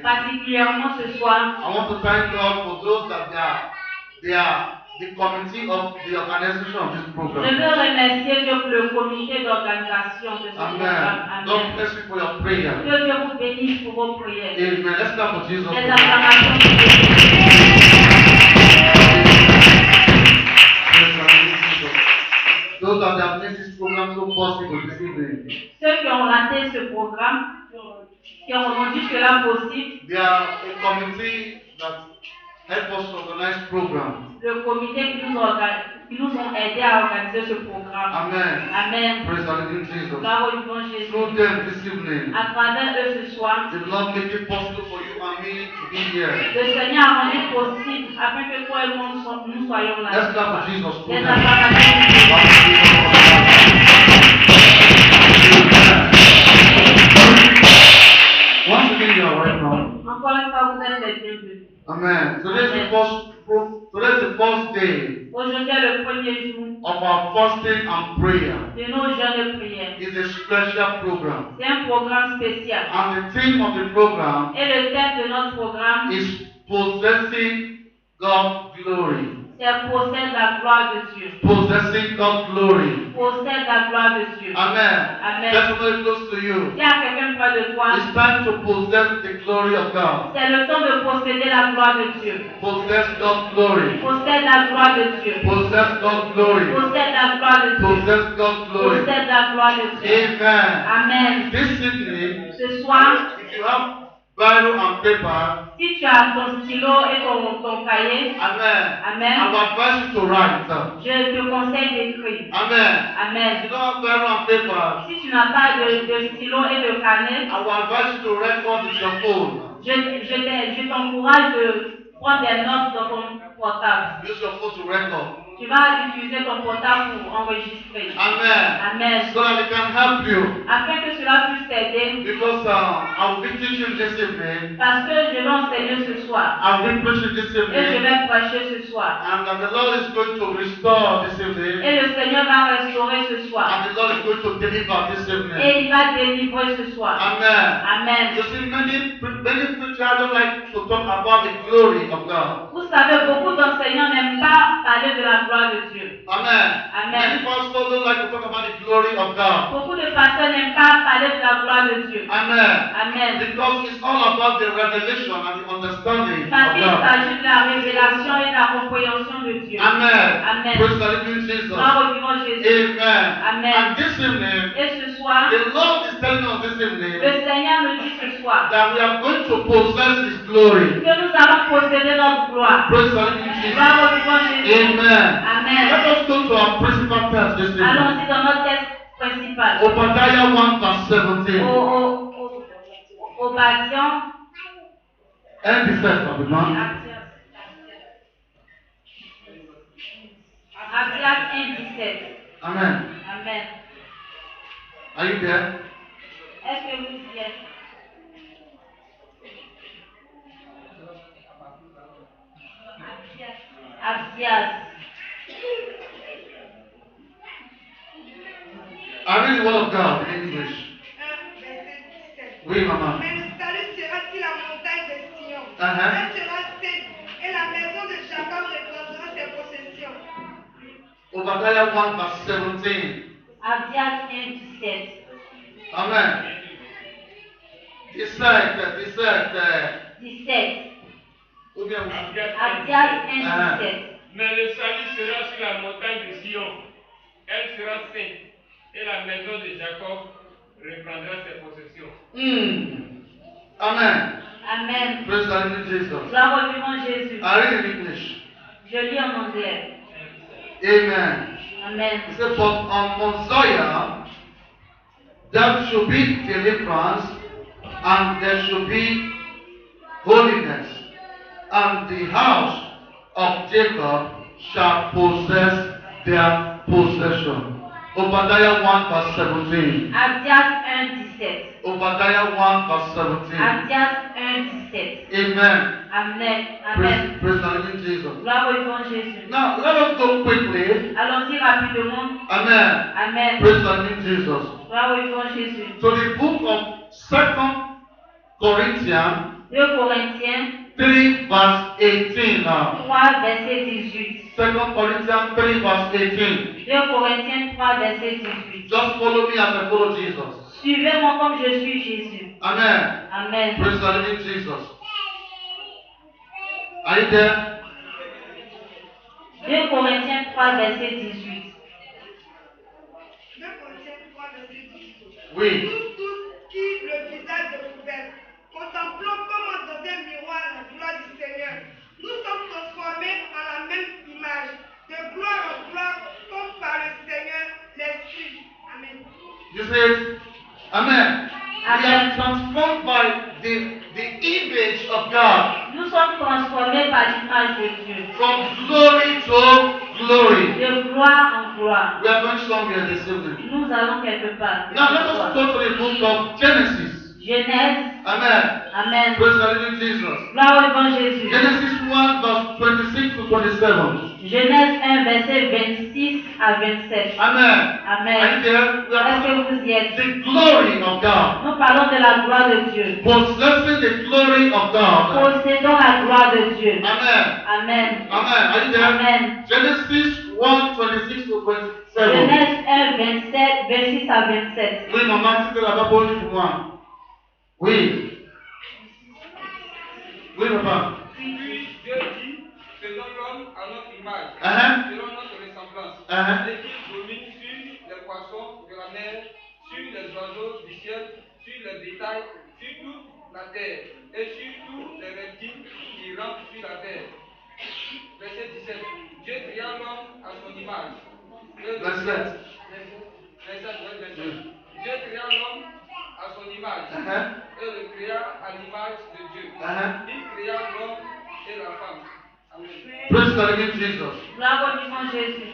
Particulièrement ce soir, I want to thank God for those that they are the committee of the organization of this program. Je veux remercier Dieu pour le comité d'organisation de ce programme. Amen. God bless you for your prayer. Que Dieu vous bénisse pour vos prières. Amen. Let's clap for Jesus. Les acclamations pour Jésus. Those that have made this program so possible this evening. Ceux qui ont raté ce programme, qui ont rendu cela possible. They are a committee that help us to organize program. Le comité qui nous ont aidés à organiser ce programme. Amen. Amen. Praise the living Jesus. Gloire au vivant Jésus. Through them this evening. À travers eux ce soir. The Lord make it possible for you and me to be here. Le Seigneur a rendu possible afin que toi et moi nous soyons là. Let's clap for Jesus. Les acclamations. Once again, you are welcome. Encore une fois, vous êtes les bienvenus. Amen. Today's the first day. Aujourd'hui est le premier jour of our fasting and prayer. De nos jeûnes de prière. It's a special program. C'est un programme spécial. And the theme of the program et le thème de notre programme is possessing God's glory. C'est possède la gloire de Dieu. Possessing God's glory. Possède la gloire de Dieu. Amen. Amen. That's very close to you. Il y a quelqu'un près de toi. It's time to possess the glory of God. C'est le temps de posséder la gloire de Dieu. Possess God's glory. Possède la gloire de Dieu. Possess God's glory. Possède la gloire de Dieu. Possess God's glory. Possède la gloire de Dieu. Amen. Amen. This evening, ce soir, if you have Bible and paper. Si tu as ton stylo et ton cahier, Amen. Amen. I will advise you to write. Je te conseille d'écrire. Amen. Amen. If you don't have Bible and paper, Si tu n'as pas de stylo et de carnet, I will advise you to record with your phone. je t'encourage de prendre des notes dans ton portable. Use your phone to record. Tu vas utiliser ton portable pour enregistrer. Amen. Amen. So that it can help you. Afin que cela puisse t'aider. Because I will be teaching this evening. Parce que je vais enseigner ce soir. I will be preaching this Et je evening. vais prêcher ce soir. And the Lord is going to restore this evening. Et le Seigneur va restaurer ce soir. And the Lord is going to deliver this evening. Et il va délivrer ce soir. Amen. Amen. You see, many preachers don't like to talk about the glory of God. Vous savez, beaucoup d'enseignants n'aiment pas parler de la gloire de Dieu. Amen. Amen. Many pastors don't like to talk about the glory of God. Beaucoup de pasteurs n'aiment pas parler de la gloire de Dieu. Amen. Amen. Because it's all about the revelation and the understanding Parce of qu'il God. s'agit de la révélation et de la compréhension de Dieu. Amen. Amen. Praise the living Jesus. Gloire au vivant Jésus. Amen. Amen. And this evening, Et ce soir, the Lord is telling us this le evening Seigneur nous dit ce soir that we are going to possess His glory. que nous allons posséder notre gloire. Praise the living Jesus. Gloire au vivant Jésus. Amen. Amen. Let us go to our principal text this evening. Allons-y dans notre texte principal. Obadiah 1 verse 17. Obadiah. And the first of the month. Abdias 1:17. Amen. Amen. Are you there? Est-ce que vous y êtes? Abdias. I read the word of God in English. Oui, maman. Mais le salut sera sur la montagne de Sion. Uh-huh. Elle sera sainte et la maison de Jacob reprendra ses possessions. Obadiah 1 verse 17. Abdias 1:17. Amen. 17. 17. Ou bien Abdias 1:17. Mais le salut sera sur la montagne de Sion. Elle sera sainte et la maison de Jacob reprendra ses possessions. Amen. Amen. Praise the Lord Jesus. Gloire au vivant Jésus. I read in English. Je lis en anglais. Amen. Amen. He said, but on Mount Zion there should be deliverance and there should be holiness, and the house of Jacob shall possess their possession. Obadiah 1 verse 17. Abdias 1:17. Obadiah 1 verse 17. Abdias 1:17. Amen. Amen. Praise, Amen. praise the living Jesus. Gloire au vivant Jésus. Now let us go quickly. Allons-y rapidement. Amen. Amen. Praise the living Jesus. Gloire au vivant Jésus. To the book of 2 Corinthians 2 Corinthiens 3 verse 18 now. 3 verset 18. 2 Corinthians 3 verse 18. 2 Corinthiens 3 verset 18. Just follow me as I follow Jesus. Suivez-moi comme je suis Jésus. Amen. Amen. Praise the living Jesus. Are you there? 2 Corinthiens 3 verset 18. 2 Corinthiens 3, verset 18. Oui. Nous tous qui, le visage découvert, contemplons comme dans un miroir la gloire du Seigneur, nous sommes transformés en la même image, de gloire en gloire, comme par le Seigneur l'Esprit. Amen. You say, Amen. We are Amen. transformed by the image of God. Nous sommes transformés par l'image de Dieu. From glory to glory. De gloire en gloire. We are going somewhere this evening. Nous allons quelque part. Now let us go to the book of Genesis. Genèse. Amen. Amen. Praise the living Jesus. Gloire au vivant Jésus. Genesis 1 verse 26 to 27. Genèse 1 verset 26 à 27. Amen. Amen. Are you there? We are Est-ce talking que vous y êtes? the glory of God. Nous parlons de la gloire de Dieu. Possessing the glory of God. Possédons la gloire de Dieu. Amen. Amen. Amen. Are you there? Amen. Genesis 1 26 to 27. Genèse 1 27, 26 à 27. Oui, maman, c'était là-bas pour moi. Oui. Oui, papa. Puis Dieu dit, faisons l'homme à notre image, Uh-huh. selon notre ressemblance, Uh-huh. et qu'il domine sur les poissons de la mer, sur les oiseaux du ciel, sur les bétails, sur toute la terre, Verse 7. Dieu créa l'homme à son image et le créa à l'image de Dieu. Il créa l'homme et la femme. Amen. Praise the living Jesus. Gloire au vivant Jésus.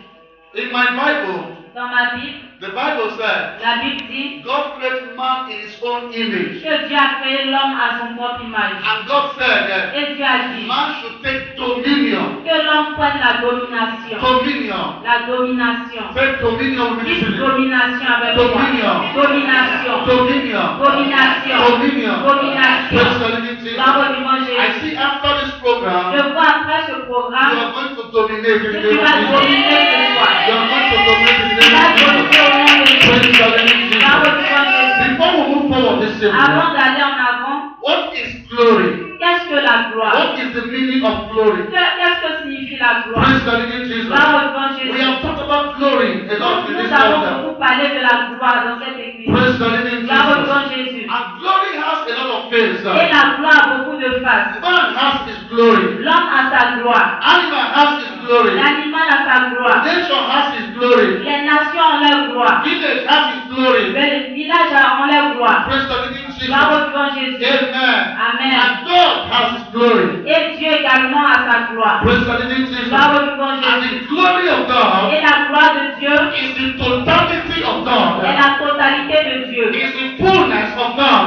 In my Bible, Dans ma Bible, the Bible says, la Bible dit God created man in his own image. que Dieu a créé l'homme à son propre image. And God said that Et Dieu a dit man should take dominion. que l'homme prenne la domination. Dominion. La domination. Say dominion with Dites me. domination avec moi. Dominion. Domination. Dominion. Domination. Dominion. Domination. Praise the living Jesus. Gloire au vivant I Jésus. see after this program, Je vois après ce you programme are going to dominate in que the tu name vas of Jesus. dominer ce soir. You are going to dominate in the Tu name vas of Jesus. dominer au nom de Jésus. Praise the living Gloire au Jesus. vivant Jésus. Before we move forward this Avant evening, d'aller en avant, what is glory? qu'est-ce que la gloire? What is the meaning of glory? Qu'est-ce que signifie la gloire? Praise the living Jesus. Gloire au vivant We Jésus. have talked about glory a lot in Nous this avons altar. beaucoup parlé de la gloire dans cette église. Praise the living Gloire au Jesus. vivant Jésus. And glory has a lot of faces. Et la gloire a beaucoup de faces. Man has his glory. L'homme a sa gloire. Animal has his glory. L'animal a sa gloire. Nature has his glory. Les nations ont leur gloire. Village has his glory. Les villages ont leur gloire. Praise the living Jesus. Gloire au vivant Jésus. Amen. Amen. And God has his glory. Et Dieu également a sa gloire. Praise the living Jesus. Gloire au vivant And Jésus. the glory of God Et la gloire de Dieu is the totality of est God. la totalité de Dieu. Is the fullness of Est God.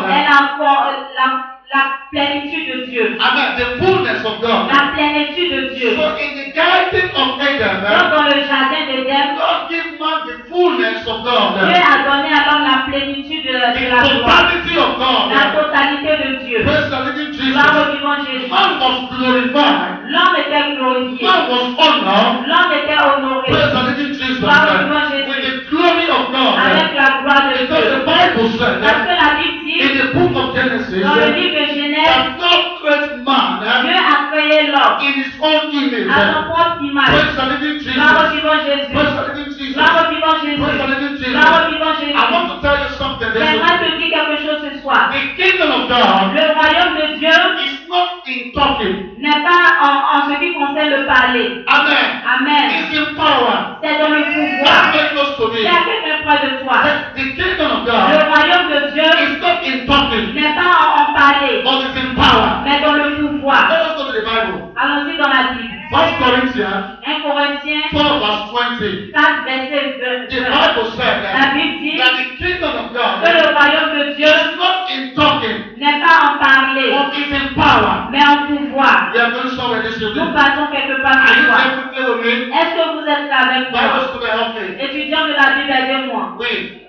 la plénitude de Dieu. Amen. The fullness of God. La plénitude de Dieu. So in the garden of Donc Eden, dans le jardin d'Éden, God gave man the fullness of God. Dieu a donné à l'homme la plénitude de la The gloire. totality of La God. totalité de Dieu. Praise the living Gloire Jesus. au vivant Jésus. Man was glorified. L'homme était glorifié. Man was honored. L'homme était honoré. Praise the living Jesus. Gloire au vivant With Jésus. the glory of God. Avec la gloire de Because Dieu. the Bible said Parce that que la Bible dit, in the book of Genesis, dans le livre de Genèse, that God created man Dieu a créé l'homme in his own image. à son propre image. Praise the living Gloire au Jesus. vivant Jésus. Praise the living Jesus. Gloire au vivant Jésus. Praise the living Jesus. Gloire au vivant Jésus. I want to tell you something. J'aimerais te dire quelque chose ce soir. The kingdom of God Le royaume de Dieu is not in talking. n'est pas en ce qui concerne le parler. Amen. Amen. It's in power. C'est dans le That's pouvoir. very close to me. C'est à quelqu'un près de toi. The kingdom of Le God royaume de Dieu is not in talking, n'est pas en parler, but it's in power. mais dans le pouvoir. Let us go to the Bible. Allons-y dans la Bible. 1 Corinthians 1 Corinthiens 4 verse 20. 4, verset The 20. Bible said La that, Bible dit that the kingdom of que God le royaume de Dieu is not in talking, n'est pas en parler, but it's in power. mais en pouvoir. We are going somewhere this Nous evening. partons quelque part Are ce you soir. there quickly with me? Est-ce que vous êtes là avec Bible moi? school help me. Étudiants de la Bible, aidez-moi. Oui,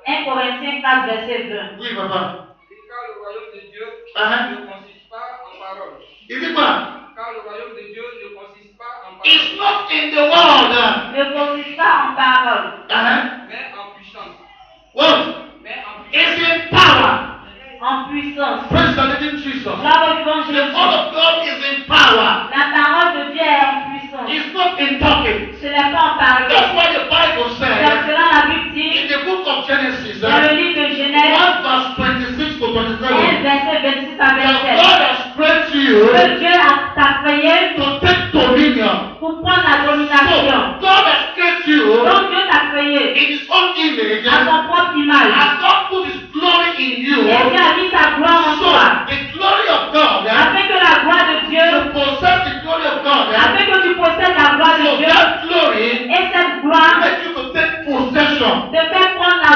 1 Corinthiens 4, verset 20. oui, papa. Car le royaume de Dieu Uh-huh. ne consiste pas en parole. Il dit quoi? Car le royaume de Dieu ne consiste pas en It's parole, not in the world. Ne consiste pas en parole, mais en puissance. What? Mais en It's puissance. in power. en puissance. Praise the living Jesus. Gloire au vivant The Jésus. word of God is in power. La parole de Dieu est en puissance. It's not in talking. Ce n'est pas en parler. That's why the Bible C'est says cela la Bible dit in the book of Genesis, dans le livre de Genèse, 1 verse 26 to 1 27, verset 26 à that 27. God has created you Que Dieu t'a créé to take dominion. pour prendre la So domination. God has created you Donc Dieu t'a créé in His own image, à son propre image. and God put His glory in you. Et Dieu a mis sa gloire en So toi. the glory of God, Afin que la gloire de Dieu, to possess the glory of God, afin que tu possèdes la gloire de so Dieu, that glory et cette gloire makes you to take possession, te fait prendre la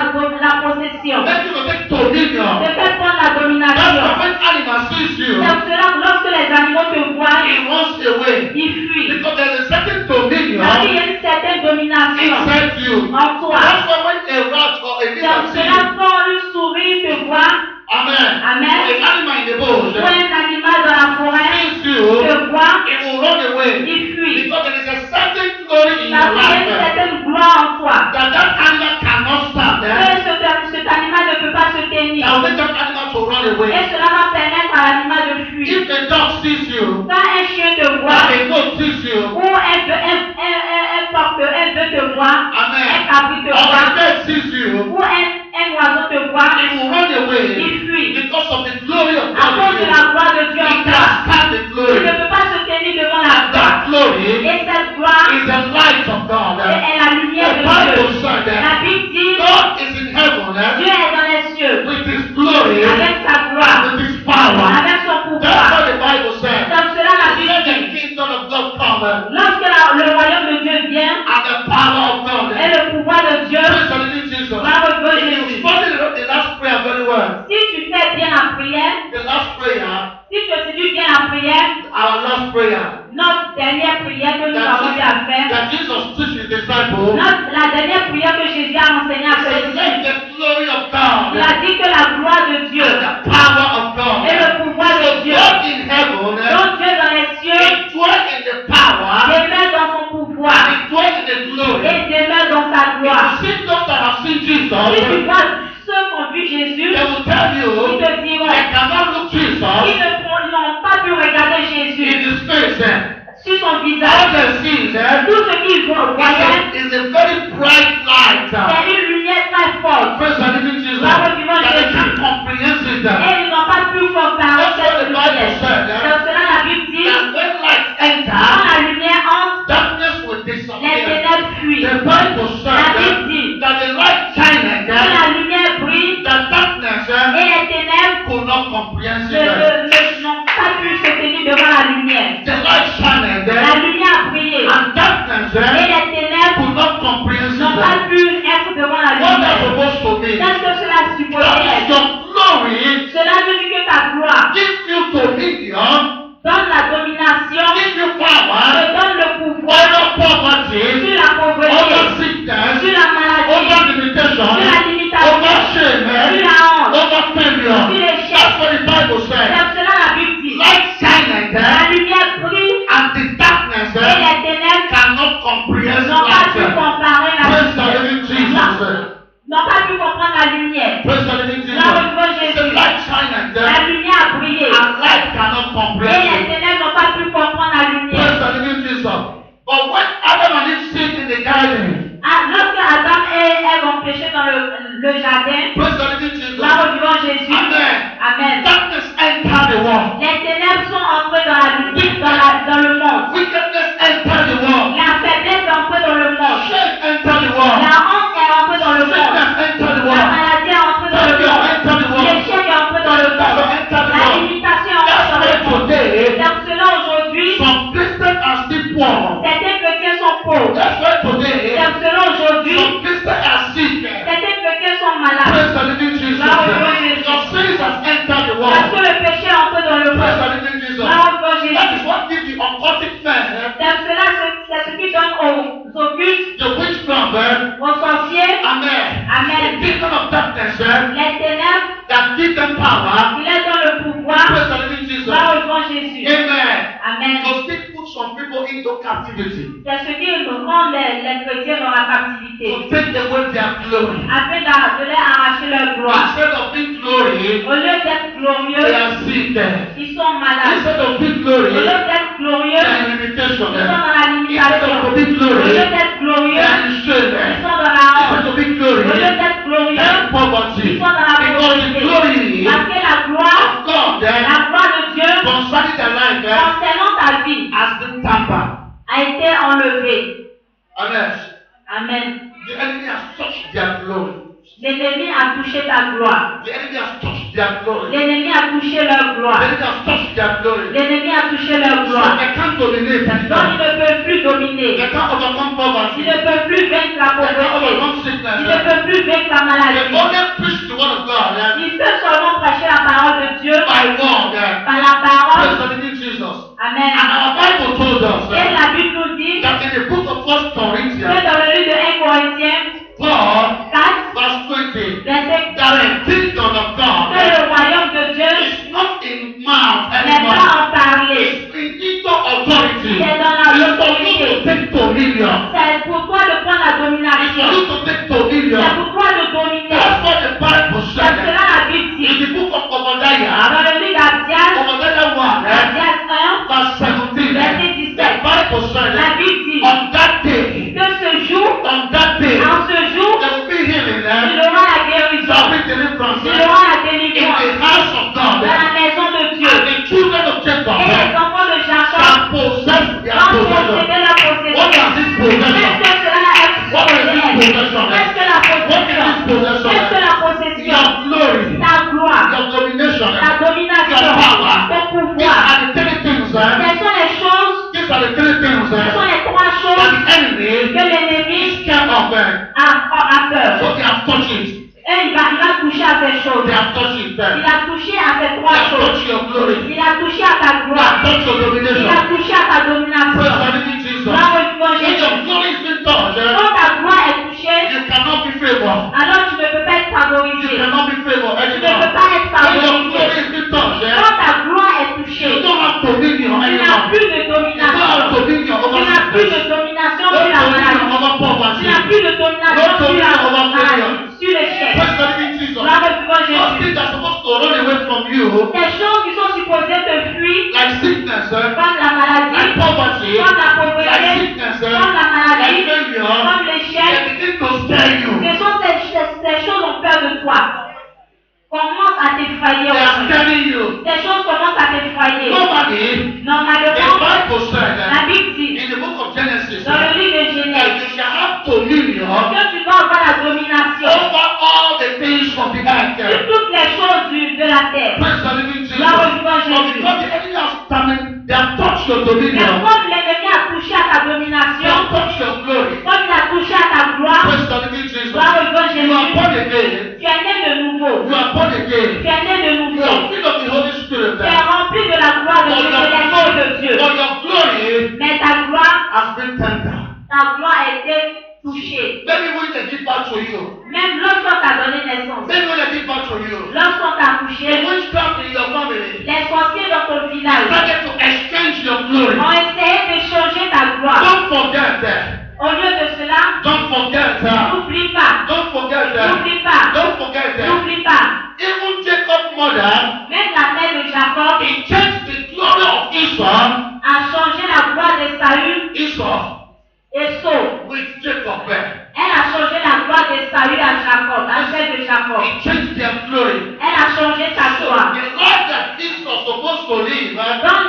possession, makes you to take dominion. te fait prendre la That's domination. why when animal sees C'est you, pour cela que lorsque les animaux te voient, it runs away. ils fuient. Because there is a certain dominion Parce qu'il y a une certaine domination inside you. en toi. That's why when a rat or a C'est lizard pour sees cela you, que quand une souris te voit, amen, Amen. or an animal in the bush ou un animal dans la forêt sees you, te voit, it will run away. il fuit. Because there is a certain glory in Parce your qu'il y a une life certaine gloire en toi. that animal cannot stand there. Cet animal ne peut pas se tenir. That will make that animal to run Et away. cela va permettre à l'animal de fuir. If a dog sees you, Quand un chien te or voit, a goat sees you, ou un bœuf te voit, un amen, cabri te or a voit, bird sees you, ou un oiseau te voit, it will run away il fuit. because of the glory of À God cause in de you. la gloire de Dieu en It toi. can't stand the Tu ne glory. peux pas se tenir devant la gloire. That glory Et cette gloire is the light of God. est la lumière That Lorsque le royaume de Dieu vient and the power of God. et le pouvoir de Dieu Praise the living Jesus. va revenir If you Jésus. study the last prayer very well, Si tu fais bien la prière, the last prayer, si tu étudies bien la prière, our last prayer, notre dernière prière que nous avons eu à faire, that Jesus teach his disciples, la dernière prière que Jésus a enseignée à ses said, let disciples, the glory of God il a dit que la gloire de Dieu and the power of God. et le pouvoir de Dieu, God in heaven, donc Dieu dans les cieux, it dwell in the power demeure dans son pouvoir and it dwell in the glory. et demeure dans sa gloire. You see those that have seen Jesus, Si tu vois ceux qui ont vu Jésus, they will tell ils you te diront, they cannot look Jesus ils n'ont pas pu regarder in Jésus his face. sur son All visage. they see Tout ce qu'ils voyaient, is a very bright light. c'est une lumière très forte. Praise the living Jesus. Bravo, du monde That they Jésus. can't comprehend it. Et ils n'ont pas pu comparer That's what cette the lumière. Bible said. Donc cela la Bible dit, That when light quand enters, la lumière entre, darkness will les disappear. ténèbres fuient. The Bible La said Bible dit, that the light shined, quand la lumière brille that darkness et les ténèbres could not comprehend it. n'ont pas pu se tenir devant la lumière. The light shined, La lumière a brillé and darkness et les ténèbres could not comprehend n'ont it. pas pu être devant la What that's lumière. supposed to mean? Qu'est-ce que cela suppose That être? your glory Cela veut dire que ta gloire gives you dominion, donne la domination, gives you te power donne le pouvoir over poverty, sur la over pauvreté, sickness, sur la maladie, over limitation, sur la limitation, over shame, sur la honte, over failure. sur l'échec. That's what the Bible C'est says. cela la Bible dit. Light shined, La lumière brille and the darkness et les ténèbres cannot comprehend n'ont pas pu light. comparer la Praise the lumière. living Jesus. N'ont pas pu comprendre la lumière. Praise the living Jesus. Gloire au Jésus. The light shined, La lumière a brillé and light cannot et comprehend les it. ténèbres n'ont pas pu comprendre la lumière. Praise the living Jesus. But when Adam and Eve sinned in the garden, Lorsque Adam et Ève ont péché dans le jardin, praise the living Jesus. gloire au vivant Jésus. Amen. Amen. Darkness entered the world. Les ténèbres sont entrées dans la lumière, dans le monde. Wickedness entered the world. La faiblesse est entrée dans le monde. Shame entered the world. La honte est entrée dans le monde. Sickness entered the La world. maladie est entrée dans le Failure monde. entered the world. L'échec est entré dans le monde. La limitation est entrée dans le That's why monde. today, Dans cela aujourd'hui, some Christians are still poor. certains chrétiens sont pauvres. That's why today, Dans cela aujourd'hui, some Christians are sick. certains chrétiens sont malades. Praise the living Jesus. Your sins has entered the Parce que world. le péché est entré dans le Praise monde. the living Jesus. Gloire au Jésus. That is what gives the occultic man, Dans cela, c'est ce qui donne aux occultes, the witchcraft, aux sorciers, amen. Amen. The kingdom of darkness, les ténèbres, that give them power. qui leur donne le pouvoir. Praise the living Jesus. Gloire au grand Jésus. Amen. Amen. To still put some people into captivity. C'est ce qui rend les chrétiens dans la captivité, To take away their glory. afin de leur arracher leur gloire. Instead of being glory, Au lieu d'être they glorieux, are sick. ils sont malades. Instead of being Au glory, lieu d'être they glorieux, are in limitation. ils sont dans la Instead limitation. of being Au glory, lieu they d'être glorieux, are in ils shame. sont dans la Instead honte. of being Au glory, lieu they d'être glorieux, are in ils poverty. sont dans la Because the pauvreté. glory Parce que la gloire, of God la gloire de Dieu, concerning their life concernant ta vie, has been tampered. a été enlevée. Amen. Amen. The enemy has touched their glory. L'ennemi a touché ta gloire. The enemy has touched their glory. L'ennemi a touché leur The gloire. enemy has touched their glory. L'ennemi a touché leur So gloire. they can't dominate Donc anymore. ils ne peuvent plus dominer. They can't overcome poverty. Ils ne peuvent plus vaincre la They can't pauvreté. overcome Ils ne sickness. peuvent plus vaincre la They maladie. only preach the word of God Ils peuvent seulement prêcher la parole de Dieu by word. par la parole. Praise the living Jesus. Amen. And our Bible told us Et la Bible nous dit that in the book of 1 que Corinthians dans le livre de 1 Corinthiens 4, 4, verse 20, verset that the kingdom of que God le royaume de Dieu is not in mouth n'est anymore. pas en parler. It's in authority. C'est dans la It's for you to autorité. take dominion. C'est pour toi de prendre la It's for domination. you to take dominion. C'est pour toi de dominer. That's what the Bible C'est said. cela la Bible In dit. the book of Obadiah, Dans le livre d'Abdias, Obadiah 1, Abdias 1, verse 17, verset the 17, Bible said, la Bible dit on that day, que ce jour, on that day, en ce jour, there will be healing, il aura la there guérison, will be deliverance il aura la in délivrance the house of dans God. la maison de Dieu. And the children of Et les Jacob enfants de Jacob shall possess their vont possession. posséder la What possession. is this possession? Qu'est-ce que cela est What is this possession? Qu'est-ce que la What is possession? this Qu'est-ce que possession? la possession? Your glory, Ta gloire, your domination, ta domination, your power. ton These pouvoir. are the three things. Quelles sont les choses These are the three things Ce sont les trois choses that the enemy que l'ennemi is scared of them. a peur. So they have touched it. Et il va toucher à ces choses. They have touched it. Il They a touché à ces trois have choses. touched your glory. Il a touché à ta They gloire. have touched your Il domination. a touché à ta Praise domination. the living Jesus. Gloire au vivant When your Jésus. glory is being touched, Quand ta gloire est touchée, you cannot be favored. alors tu ne peux pas être You favorisé. cannot be favored Tu ne peux anymore. pas être When your favorisé. glory is being touched, Quand ta gloire est you touchée, don't have dominion tu n'as anymore. plus de You don't have domination. dominion Tu over n'as plus de sickness. domination No sur la dominion maladie. over Tu poverty. n'as plus de domination sur la maladie, sur l'échec. Praise the living Jesus. Gloire au vivant Those Jésus. things are supposed to run away from you, Des choses qui sont supposées te fuir, like sickness, comme la like maladie, poverty, comme la like pauvreté, sickness, comme la maladie, like failure. comme l'échec. They begin to scare you. Ces choses ont peur de toi. Commence à t'effrayer. They are scaring you. Ces choses commencent à t'effrayer. Normally, the Normalement, Bible said la that Bible dit, in the book of Genesis dans that le livre de you Genèse, shall have dominion que tu dois avoir la domination over all the things of the earth. sur toutes les choses de la terre. Praise the living Jesus. Gloire au vivant But Jésus. because the enemy has come in, they have touched your Mais dominion. comme l'ennemi a touché à ta They domination, have touched your glory. comme il a touché à ta gloire, Praise the living Jesus. gloire au vivant You are Jésus, born again. tu es né de nouveau. You are born Tu again. es né de You nouveau. are filled of the Holy Spirit. Tu es rempli de la gloire de Dieu, de l'Esprit de Dieu. But your glory Mais ta gloire, has been tender. ta gloire a été touchée. Maybe when they give back to you, Même lorsqu'on t'a donné naissance, maybe when they give back to you, lorsqu'on t'a the touché, witchcraft in your family les sorciers dans ton village started to exchange your glory. ont essayé d'échanger ta gloire. Don't forget that. Au lieu de cela, Don't forget that. n'oublie pas, Don't forget that. n'oublie pas, Don't forget that. n'oublie pas. Even Jacob's mother, Même la mère de Jacob he changed the glory of Esau, a changé la gloire de Saül et Saul. with Jacob. Elle a changé la gloire de Saül à Jacob, à celle de Jacob. He changed their glory. Elle a changé sa So gloire. the life that Esau supposed to live, Donc,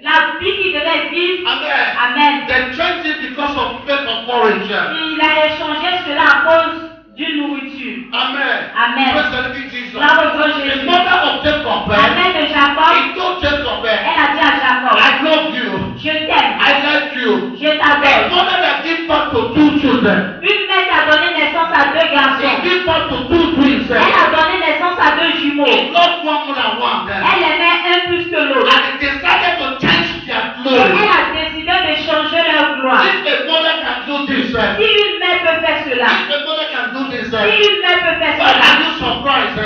la vie qu'il devait vivre, amen. amen. They changed it because of faith of porridge. Il a échangé cela à cause d'une nourriture. Amen. Amen. Praise the living Jesus. Gloire au Dieu The Jésus. mother of Jacob, La mère de Jacob, he told Jacob, elle a dit à Jacob, I love you. je t'aime, I like you. je A t'adore. mother that gives birth to two children. Une mère qui a donné naissance à deux He garçons. gives birth to two twins. Elle a donné naissance à deux jumeaux. He loved one more than one. Elle aimait un plus que l'autre. And he decided to change their Et glory. elle a décidé de changer leur gloire. If a mother can do this, Si une mère peut faire cela, if a mother can do this, si une mère peut faire why cela, are you surprised?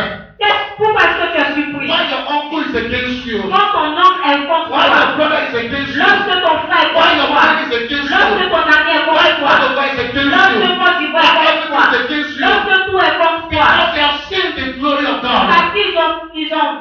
pourquoi est-ce que tu es surpris? Why your uncle is against you? Quand ton oncle est contre Why your toi, brother is against you? lorsque ton frère est Why contre your toi, friend is against lorsque you? ton ami est Why contre toi, Father is against lorsque you? Côte d'Ivoire est contre toi, Everything is against you. lorsque tout est contre toi, Because they have seen the glory of God parce qu'ils ont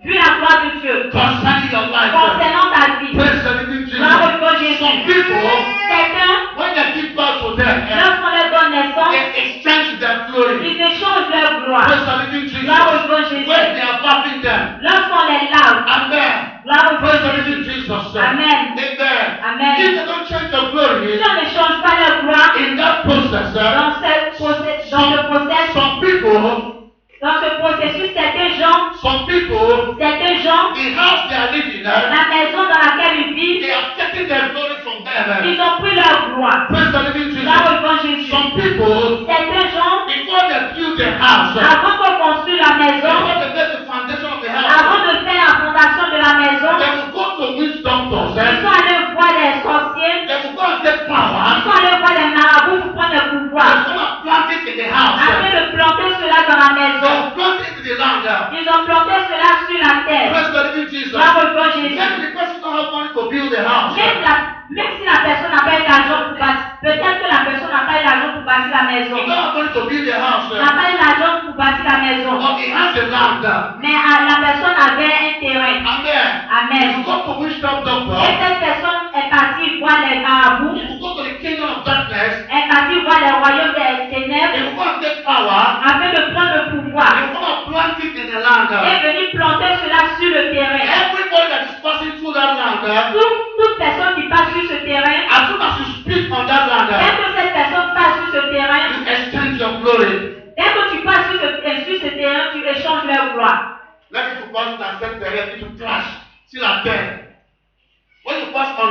vu la gloire de Dieu concerning your life. concernant ta vie. Praise the living Gloire au Jesus. Dieu Jésus. Some people, Certains, when they give birth to them, lorsqu'on leur donne naissance, they exchange their glory. ils échangent leur gloire. Praise the living Jesus. Gloire au Dieu Jésus. When they are bathing them, Lorsqu'on les lave, amen. gloire au Praise the Dieu living Jésus. Jesus. Amen. Amen. Amen. If they don't change your glory, Si on ne change pas leur gloire in that process, dans ce processus, some people, dans ce processus, some people, certains gens, the house they are living in, la maison dans laquelle ils vivent, they are taking their glory from them. ils ont pris leur gloire. Praise the living Jesus. Gloire au Dieu Jésus. Some people, Certains gens, before they build their house, avant qu'on construise la maison, before they make the foundation of the house, avant de faire la fondation de la maison, they will go to witch doctors. ils sont allés voir les sorciers, They will go and get ils power. sont allés voir les marabouts pour prendre le They pouvoir, will come and plant it in the house. afin de planter cela dans la They maison. will plant it in the land. Ils ont planté cela sur la terre. Praise the living Jesus. Gloire au Dieu Jésus. Maybe the person don't have money to build the house. Même si la personne n'a pas eu l'argent pour bâtir, peut-être que la personne n'a pas eu l'argent pour bâtir la maison. He don't have money to build the house. N'a pas eu l'argent pour bâtir la maison. But he has the land. Mais la personne avait un terrain. Amen. Amen. You go to witchcraft Et doctor. cette personne est partie voir les marabouts, You go to the kingdom of darkness. est partie voir les royaumes des They ténèbres, will go and take power. afin de prendre le pouvoir. They will come and plant it in the land. Et venir planter cela sur le terrain. Everybody that is passing through that land, Toute personne qui passe sur ce terrain, as soon as you speak on that land, dès que cette personne passe sur ce terrain, you exchange your glory. dès que tu passes sur ce terrain, tu échanges leur gloire. Let me to pass that set the head to trash. See that there. When you pass on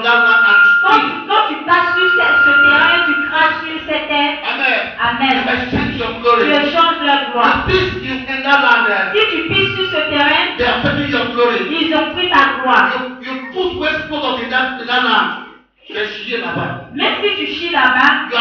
Ils ont pris ta gloire. You put waste product in that land. Tu es chié là-bas. Même si tu chies là-bas, You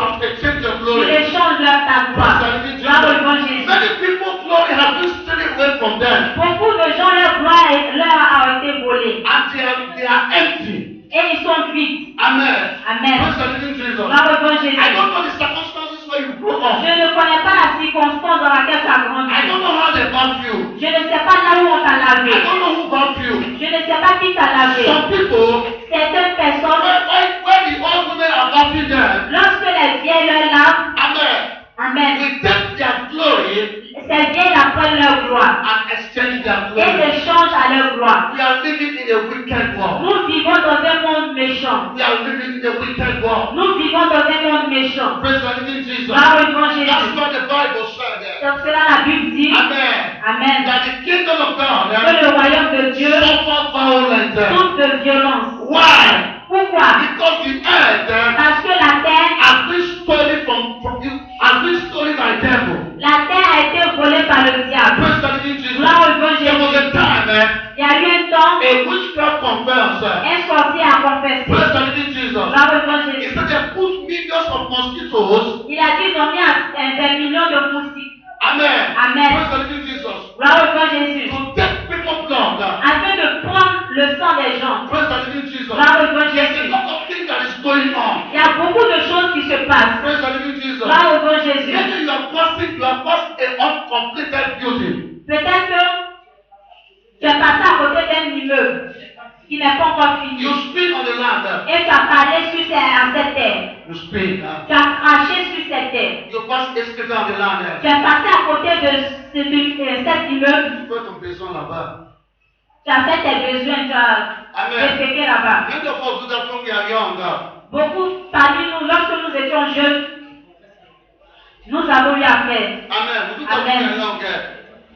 have exchanged your tu glory. échanges ta gloire. Gloire au bon Jésus. Many people's glory has been stolen away from them. Beaucoup de gens, leur gloire leur a été volée. And they are empty. Et ils sont vides. Amen. Amen. Praise the living Jesus. Gloire au bon Jésus. I don't know the circumstances where you grew up. Je ne connais pas la circonstance dans laquelle tu as grandi. I don't know how they got you. Je ne sais pas là où on t'a I lavé. don't know who got you. Je ne sais pas qui t'a lavé. Some people, Certaines personnes, when the old women are bathing them, lorsque les vieilles leur lavent, amen, amen, we take their glory ces vieilles apprennent leur gloire and exchange their et glory. s'échangent à leur gloire. We are living in a wicked world. Nous vivons dans un monde méchant. We are living in a wicked world. Nous vivons dans un monde méchant. Praise the living Jesus. Gloire au bon Jésus. That's what the Bible said there. Donc cela la Bible dit, Amen. amen, That the kingdom of God que le royaume de Dieu suffer violence. souffre de violence. Why? Pourquoi? Because the earth Parce que la terre, has been stolen from you, has been stolen by the devil. la terre a été volée par le diable. Praise the living Jesus. Gloire au bon There was Jésus. a time Il y a eu un temps, a witchcraft conference. un sorcier a confessé. Praise the living Jesus. Gloire au bon He Jésus. said they put millions of mosquitoes. Il a dit qu'ils ont mis des millions de moustiques. Amen. Amen. Praise the living Jesus. Gloire au bon Jésus. To take people's blood. Afin de prendre le sang des gens. Praise the living Jesus. Gloire au bon There's a Jésus. lot of things that is going on. Il y a beaucoup de choses qui se passent. Praise the living Jesus. Gloire au bon Jésus. Maybe you are passing a uncompleted building. Peut-être que tu es passé à côté d'un immeuble qui n'est pas encore fini. You speak on the land. Et tu as parlé sur cette terre. You speak. Tu as craché sur cette terre. You pass excavator on the land. Tu es passé à côté de cet immeuble. Tu fais ton besoin là-bas. Tu as fait tes besoins. Tu as Amen. déféqué là-bas. Many of us do that when we are young. Beaucoup parmi nous, lorsque nous étions jeunes, nous avons eu à faire. Amen. We do that when we are young.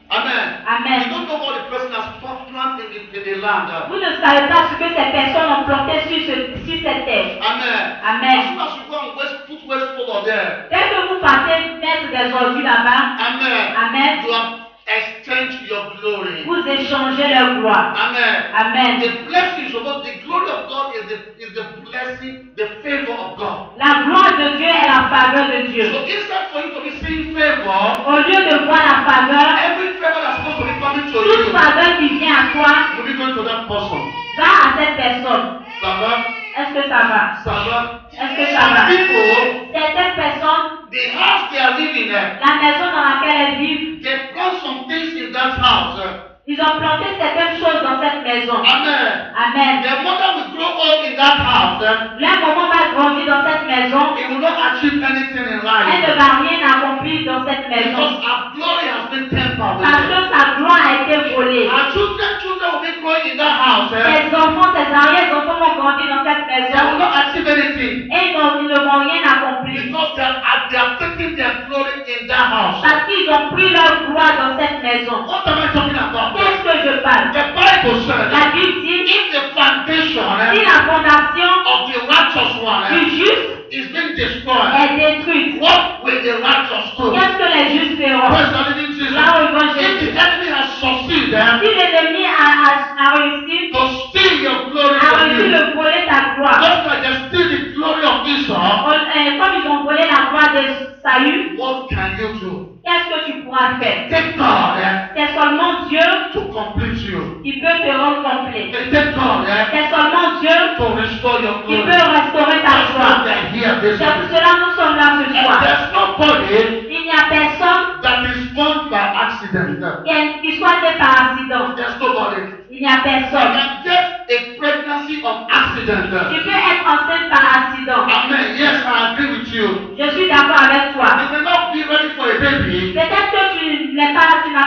Amen. Amen. You don't know what the person has planted in the land. Vous ne savez pas ce que ces personnes ont planté sur cette terre. Amen. Amen. As soon as you go and put waste product there. Dès que vous partez mettre des ordures là-bas, Amen. amen, You have exchanged your glory. vous échangez leur gloire. Amen. Amen. The blessing, the glory of God is the blessing, the favor of God. La gloire de Dieu est la faveur de Dieu. So instead for you to be seeing favor, Au lieu de voir la faveur, every favor that's supposed to be coming to toute you, faveur qui vient à toi, you'll be going to that person. va à cette personne. Ça va? Est-ce que ça va? Ça va? Est-ce que ça va? People, Certaines personnes, the house they are living in, la maison dans laquelle elles vivent, they plant some things in that house. ils ont planté certaines choses dans cette maison. Amen. Amen. Their mother will grow old in that house. Leur maman va grandir dans cette maison. It will not achieve anything in Elle life. ne va rien accomplir dans cette maison. Because our glory has been tempered with Parce it. que sa gloire a été volée. Our children will be growing in that house. Ses enfants, ses arrière-enfants vont grandir dans cette They will maison. not achieve anything. Et ils ne vont rien accomplir. Because they are taking their glory in that house. Parce qu'ils ont pris leur gloire dans cette maison. What am I talking about? Qu'est-ce que je parle? The Bible says, La Bible dit, if the foundation si la fondation of the righteous du one juste is being destroyed, est détruite, what will the righteous do? qu'est-ce que les justes feront? Praise the living Jesus. Là où ils vont If chercher. the enemy has succeeded Si l'ennemi a réussi to steal your glory à from réussir you, de voler ta gloire, just like they steal the glory of Esau, comme ils ont volé la gloire de Saül, what can you do? qu'est-ce que tu pourras faire? Take God C'est seulement Dieu to complete you. qui peut te rendre complet. Take God C'est seulement Dieu to restore your qui glory. peut restaurer ta That's why gloire. they're here this C'est pour morning. cela que nous sommes là ce And soir. there's nobody Il n'y a personne that is born by accident. qui soit né par accident. There's nobody. Il n'y a You personne. can get a pregnancy of accident. Tu peux être enceinte par accident. Amen. Yes, I agree with you. Je suis d'accord avec toi. You may not be ready for a baby, Peut-être que tu n'as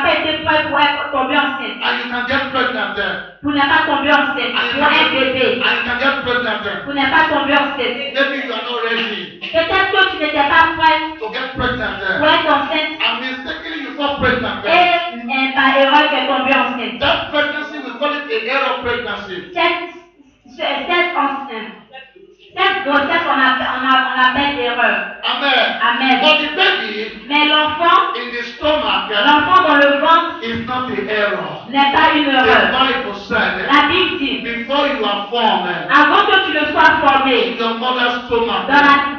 pas été prêt pour être tombé enceinte. and you can get pregnant there. Pour ne pas tomber enceinte. Pour un bébé. And you can get pregnant there. Pour ne pas tomber enceinte. Maybe you are not ready Peut-être que tu n'étais pas prêt to get pregnant pour there. être enceinte. And mistakenly you fall pregnant there. Et par erreur tu es tombé enceinte. That pregnancy, we call it an error pregnancy. Cette grossesse, on appelle erreur. Amen. Amen. But the baby Mais l'enfant in the stomach dans le ventre, is not the error. n'est pas une The erreur. Bible said, La Bible dit, before you are formed avant que tu ne sois formé in your mother's stomach,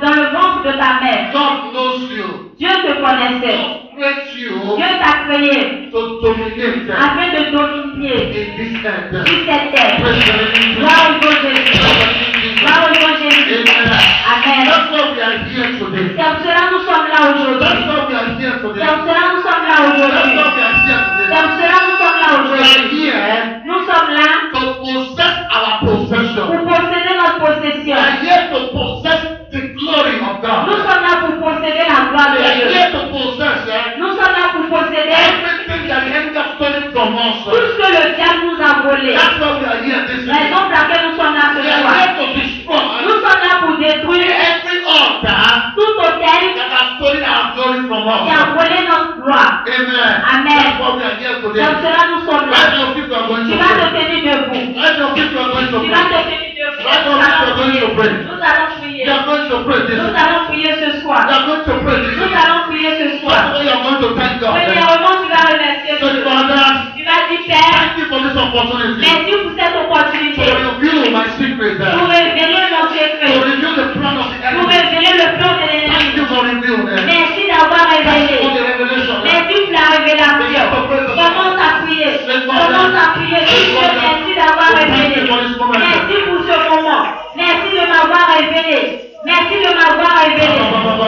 dans le ventre de ta mère, God knows you. Dieu te connaissait. God creates you Dieu t'a créé to dominate afin de dominer in this earth. sur cette terre. Praise the living Jesus. Gloire au nom de Jésus. Gloire au nom de Jésus. Amen. Amen. That's why we are here today. C'est pour cela que nous sommes là aujourd'hui. That's why we are here C'est today. pour cela que nous sommes là That's aujourd'hui. why we are here C'est today. pour cela que nous sommes là We aujourd'hui. are here Nous sommes là to possess our possession. pour posséder notre We possession. are here to possess the glory of Nous God. sommes là pour posséder la gloire We de are Dieu. here to possess Nous sommes là pour posséder everything that the enemy has stolen from us. tout ce que le diable nous a volé. That's why we are here this evening. Raison pour laquelle nous sommes là ce We are soir. here to destroy Nous sommes là pour détruire every altar tout hôtel that has stolen our glory from qui a us. volé notre gloire. Amen. Amen. That's why we are here C'est today. pour cela que nous sommes là. Right now, people are going Tu to vas te pray. tenir debout. Right now, people are going to Tu vas pray. te tenir debout. Right now, Nous people are allons going to pray. prier. Nous allons prier. You are going to pray this Nous evening. allons prier ce soir. You are going to pray this Nous evening. allons prier ce First soir. of all, you are going to thank God. Premièrement, tu vas remercier So, Dieu. Father, Tu vas dire, Père, thank you for this opportunity. merci pour cette To opportunité. reveal my secret Pour there. révéler mon To secret. reveal the plan of the Pour enemy. révéler le plan de Thank l'ennemi. you for revealing it. Merci d'avoir Thank you révélé. for the revelation. Merci pour la révélation. Commence à prier. Commence à prier. Dieu, merci d'avoir révélé. Merci pour ce moment. Merci de m'avoir révélé. Merci de m'avoir révélé.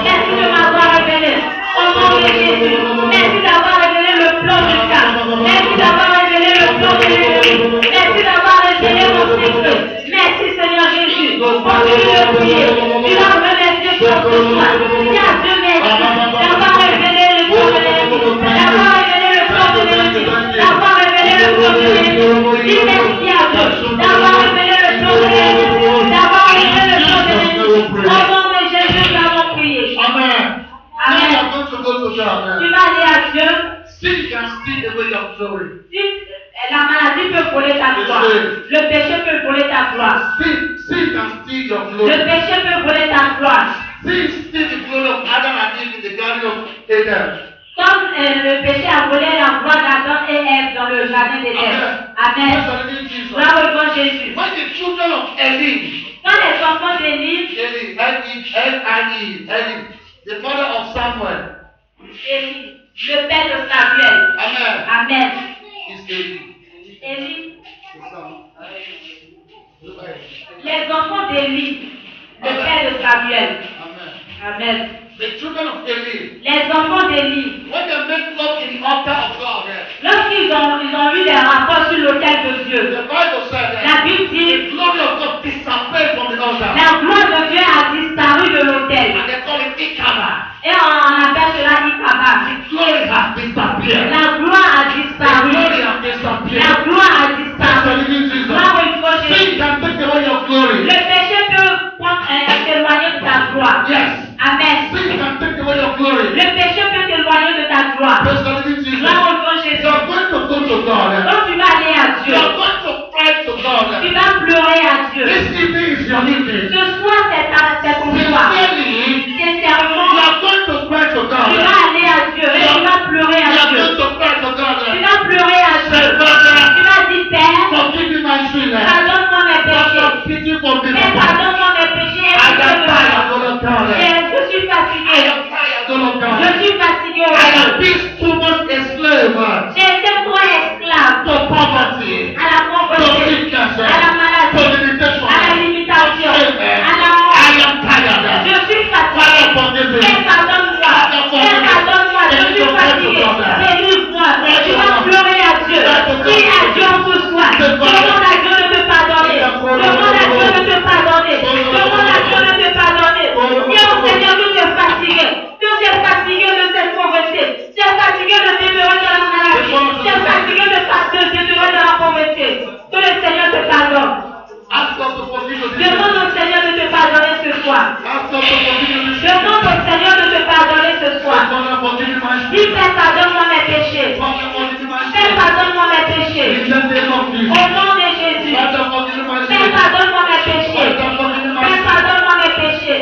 Merci de m'avoir révélé. Au nom de Jésus. Merci d'avoir révélé le plan du cas. Merci d'avoir révélé le plan de l'ennemi. Merci d'avoir révélé mon secret. Merci Seigneur Jésus. Continue de prier. Tu vas remercier pour ce soir. Dis à Dieu merci d'avoir révélé le plan de l'ennemi. D'avoir révélé le plan de l'ennemi. D'avoir révélé le plan de l'ennemi. Dis merci à Dieu d'avoir révélé le plan de l'ennemi. D'avoir révélé le plan de l'ennemi. Au nom de Jésus, nous avons prié. Amen. Now you are going to go to God. Tu vas aller à Dieu. Sin can steal away your glory. Si la maladie peut voler ta gloire, le péché peut voler ta gloire. Sin can steal your Le glory. péché peut voler ta gloire. Sin steal the glory of Adam and Eve in the Garden of Eden. Comme le péché a volé la gloire d'Adam et Ève dans le jardin d'Éden. Amen. Praise the living Jesus. Gloire au grand Jésus. When the children of Eli, Quand les enfants d'Élie, Eli, the mother of Samuel, Élie, le père de Samuel. Amen, Amen. is Eli. Élie, The son. les enfants d'Élie, le père de Samuel. Amen. Amen. The children of Eli, Les enfants d'Élie, when they make love in the altar of God, lorsqu'ils ont eu des rapports sur l'autel de Dieu, the Bible said la that Bible the dit glory of God disappeared from the altar. la gloire de Dieu a disparu de l'autel. And they call it Ikaba. Et on appelle cela Ikaba. The glory has disappeared. La gloire a The disparu. glory has La disappeared. gloire a Praise the disparu. living Jesus. Gloire au grand Jésus. Sin can take away your glory. Le péché peut t'éloigner de ta gloire. Yes. Amen. Sin can take away your glory. Le péché peut t'éloigner de ta gloire. Praise the living Jesus. Gloire au grand Jésus. You are going to go to God. Donc tu vas aller à You Dieu. are going to cry to Tu God. vas pleurer à Dieu. This evening is your evening. Ce soir, c'est ton soir. Sincerely, you Sincèrement, are going to cry to tu God. vas aller à Dieu et tu vas pleurer You à are Dieu. going to cry to Tu God. vas pleurer à Dieu. Say, Father, Tu vas dire, Père, forgive me my sin. pardonne-moi mes péchés. Father, pity for me. Père, pardonne-moi mes péchés. I am tired, Lord God. Je suis I fatigué. am tired, Lord God. Je suis fatigué. I have been too much a slave J'ai été trop esclave to poverty, à la to pauvreté, sickness, à la to maladie, limitation. à la limitation, Amen. à la I mort. am tired. Je suis Father, fatigué. forgive me. Père, pardonne-moi. Père, pardonne-moi. Je suis fatigué. Délivre-moi. Tu vas pleurer à Dieu. Dis à Dieu en ce soir. Demande à Dieu de te pardonner. Demande à Dieu de te pardonner. Demande à Dieu de te pardonner. Dis au Seigneur que tu es fatigué. Que tu es fatigué de cette pauvreté. Tu es fatigué de demeurer dans la maladie. Tu es fatigué de demeurer dans la pauvreté. Que le Seigneur te pardonne. Ask God to forgive you. Demande au Seigneur de te pardonner ce soir. Ask God to forgive you. Demande au Seigneur de te pardonner ce soir. Father, forgive me my Dis, sin. Père, pardonne-moi mes péchés. Father, forgive me my Père, sin. pardonne-moi mes péchés. In the name of Au Jesus. nom de Jésus. Father, forgive me my Père, sin. pardonne-moi mes péchés. Father, forgive me my Père, sin. pardonne-moi mes péchés.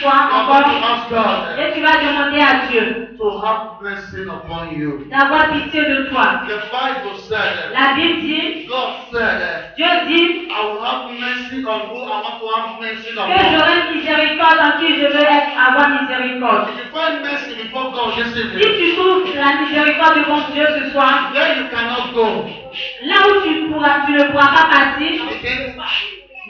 soir You are encore, going to ask God et tu vas demander à Dieu to have mercy upon you. d'avoir pitié de toi. The Bible said, La Bible dit, God said, Dieu dit I will have mercy on who I want to have mercy que upon. j'aurai miséricorde en qui je veux avoir miséricorde. If you find mercy before God this Si evening, tu trouves la miséricorde devant Dieu ce soir, then you cannot go. là où tu ne pourras pas partir,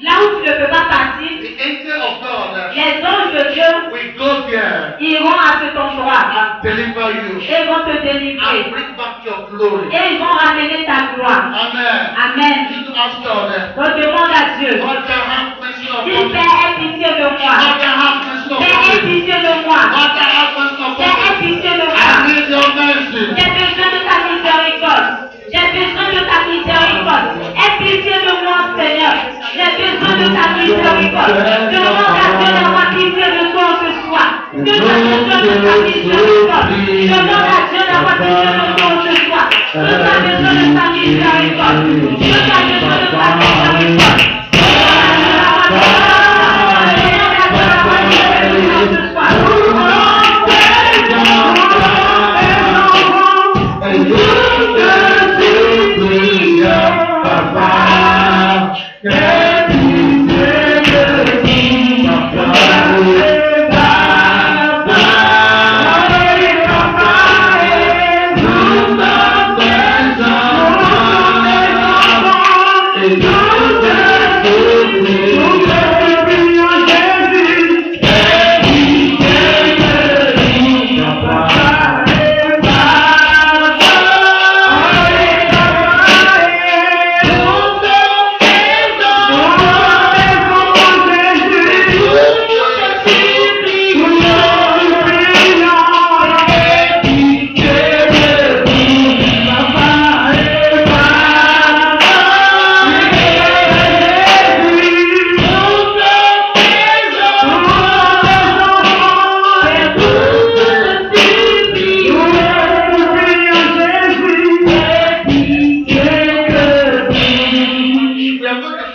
là où tu ne peux pas partir, The angel of God les anges de Dieu will go there iront à cet endroit and deliver you et vont te and délivrer bring back your glory. et ils vont ramener ta gloire. Amen. Amen. You need to ask God, Donc demande à Dieu, God can have mercy upon dis me. Père, aie pitié de moi. God can have mercy Père, upon aie me. pitié de moi. God can have mercy upon Père, aie me. pitié de I moi. need your mercy. J'ai besoin de ta miséricorde. J'ai besoin de ta miséricorde. Aie pitié de moi, Seigneur. J'ai besoin de ta miséricorde. Demande à Dieu d'avoir pitié de toi ce soir. Que tu as besoin de ta miséricorde. Demande à Dieu d'avoir pitié de toi ce soir. Que tu as besoin de ta miséricorde. Que tu as besoin de ta miséricorde.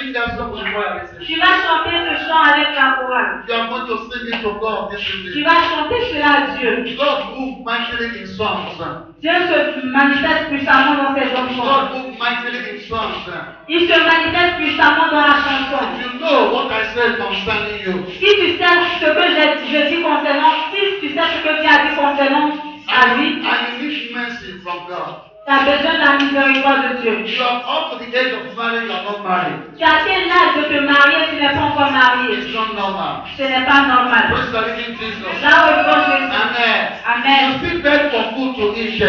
Tu vas chanter ce chant avec la chorale. You are going to sing it to God this Tu evening. vas chanter cela à Dieu. God move mightily in songs. Dieu se manifeste puissamment dans ses enfants. God move mightily in songs. Il se manifeste puissamment dans la chanson. If you know what I said concerning you, Si tu sais ce que je dis concernant, si tu sais ce que tu as dit concernant à lui, I need mercy from God. tu as besoin de la miséricorde de Dieu. You are up to the age of marriage, you are not married. Tu as atteint l'âge de te marier, tu n'es pas encore marié. It's not normal. Ce n'est pas normal. Praise the living Jesus. Là où Jésus. Amen. Amen. You still beg for food to eat.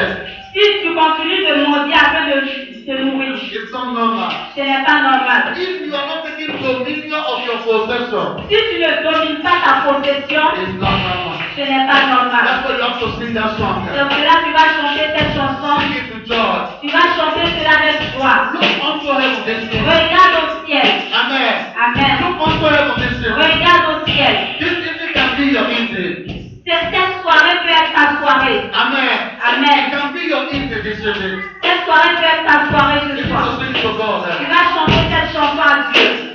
Si tu continues de mendier afin de te nourrir, It's not normal. ce n'est pas normal. If you are not taking dominion of your possession, Si tu ne domines pas ta possession, it's not normal. ce n'est pas normal. That's why you have to sing that song. Donc là, tu vas chanter cette chanson. Sing it to joy. Tu vas chanter cela avec joie. Look unto heaven this evening. Regarde au ciel. Amen. Amen. Look unto heaven this evening. Regarde au ciel. This evening can be your evening. Cette soirée peut être ta soirée. Amen. Amen. It can be your evening this evening. Cette soirée peut être ta soirée ce You need soir. to sing to God. Tu vas chanter cette chanson à Dieu.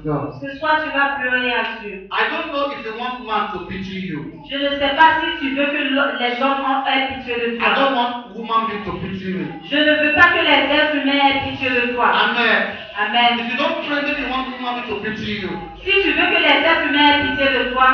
God. Ce soir, tu vas pleurer à Dieu. I don't know if you want man to pity you. Je ne sais pas si tu veux que les hommes aient pitié de I toi. don't want woman being to pity me. Je ne veux pas que les êtres humains aient pitié de toi. Amen. Amen. If you don't pray, maybe you want woman being to pity you. Si tu veux que les êtres humains aient pitié de toi,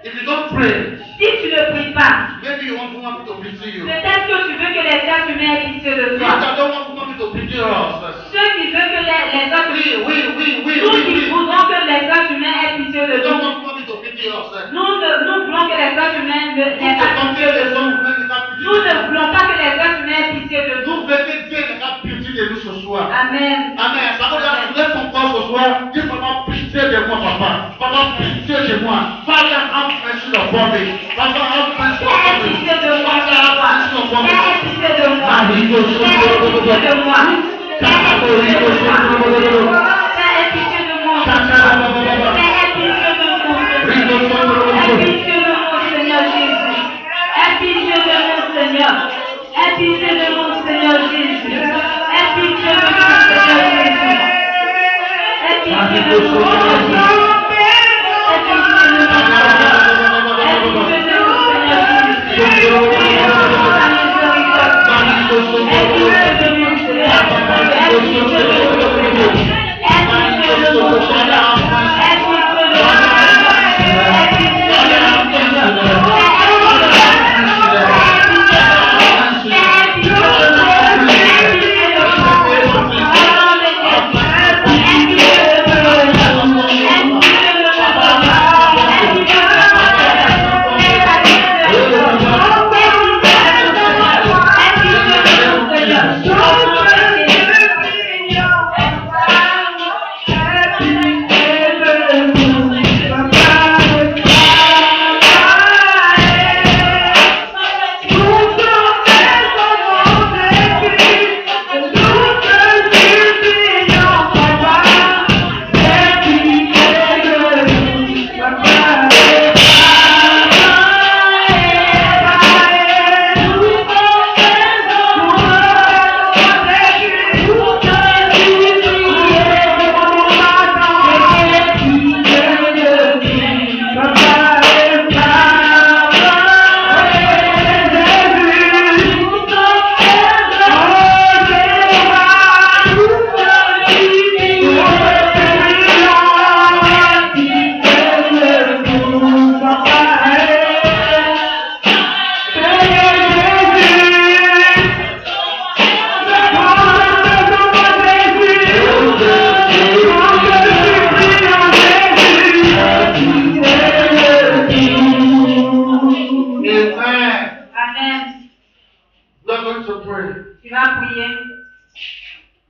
If you don't pray, si tu ne pries pas, maybe you want woman being to pity you. peut-être que tu veux que les êtres humains aient pitié de We toi. that don't want woman being to pity us. Ceux qui veulent que les êtres nous qui We voudrons que les êtres humains aient pitié de don't nous. want woman being to pity us. Nous voulons que les êtres humains n'aient pas pitié de nous. Nous ne Nous voulons pas que les êtres humains aient pitié de nous. voulons que Dieu n'ait pas pitié de nous ce soir. Amen. Amen. Ça veut dire que laisse ton corps ce soir. Dis papa, pitié de moi, papa. Papa, pitié de moi. Father, have mercy upon me. Papa, have mercy upon Aie me. pitié de moi, Father, have mercy upon me. Aie pitié de moi. Ah, oui, Aie pitié de moi. Aie pitié de moi. Aie pitié de moi. Aie pitié de moi, Seigneur Jésus. Aie pitié de moi, Seigneur. Aie pitié de moi, Seigneur Jésus. Aie pitié de moi, Seigneur Jésus. Aie pitié de moi, Seigneur Jésus.